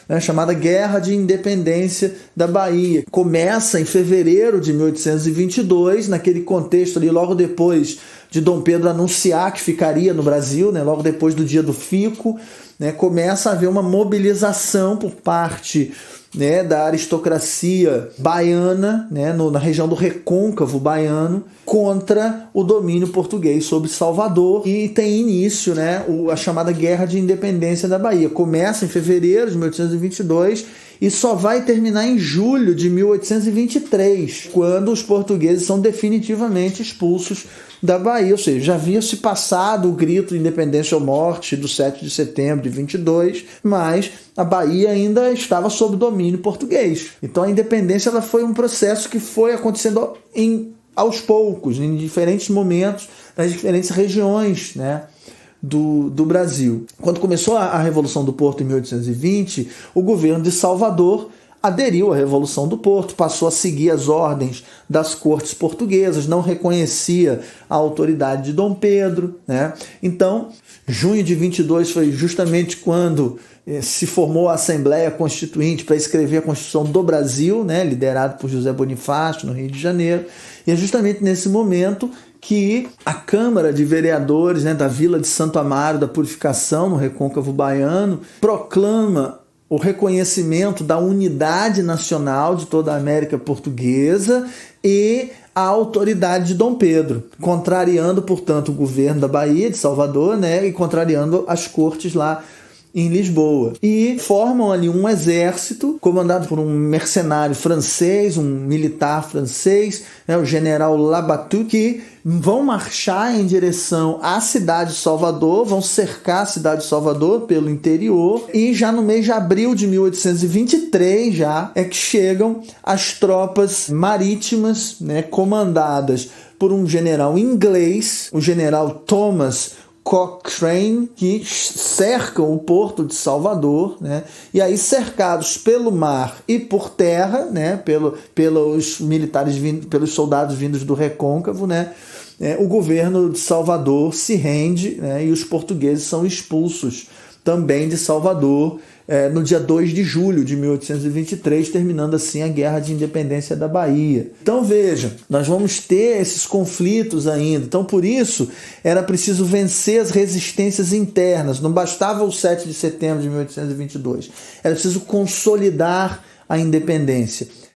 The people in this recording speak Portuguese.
né, chamada Guerra de Independência da Bahia. Começa em fevereiro de 1822, naquele contexto ali, logo depois de Dom Pedro anunciar que ficaria no Brasil, né, logo depois do dia do fico, né, começa a haver uma mobilização por parte, né, da aristocracia baiana, né, na região do recôncavo baiano, contra o domínio português sobre Salvador, e tem início, né, a chamada Guerra de Independência da Bahia. Começa em fevereiro de 1822 e só vai terminar em julho de 1823, quando os portugueses são definitivamente expulsos da Bahia. Ou seja, já havia se passado o grito de independência ou morte do 7 de setembro de 22, mas a Bahia ainda estava sob domínio português. Então a independência ela foi um processo que foi acontecendo aos poucos, em diferentes momentos, nas diferentes regiões, né, do Brasil. Quando começou a Revolução do Porto em 1820, o governo de Salvador aderiu à Revolução do Porto, passou a seguir as ordens das cortes portuguesas, não reconhecia a autoridade de Dom Pedro, né? Então, junho de 22 foi justamente quando se formou a Assembleia Constituinte para escrever a Constituição do Brasil, né? Liderado por José Bonifácio, no Rio de Janeiro. E é justamente nesse momento que a Câmara de Vereadores, né, da Vila de Santo Amaro da Purificação, no Recôncavo Baiano, proclama o reconhecimento da unidade nacional de toda a América Portuguesa e a autoridade de Dom Pedro, contrariando, portanto, o governo da Bahia, de Salvador, né, e contrariando as cortes lá em Lisboa. E formam ali um exército comandado por um mercenário francês, um militar francês, né, o general Labatut, que vão marchar em direção à cidade de Salvador, vão cercar a cidade de Salvador pelo interior, e já no mês de abril de 1823 já é que chegam as tropas marítimas, né, comandadas por um general inglês, o general Thomas Cochrane, que cercam o porto de Salvador, né? E aí, cercados pelo mar e por terra, né? pelos militares, pelos soldados vindos do Recôncavo, né? O governo de Salvador se rende, né? E os portugueses são expulsos também de Salvador no dia 2 de julho de 1823, terminando assim a Guerra de Independência da Bahia. Então veja, nós vamos ter esses conflitos ainda. Então por isso era preciso vencer as resistências internas. Não bastava o 7 de setembro de 1822. Era preciso consolidar a independência.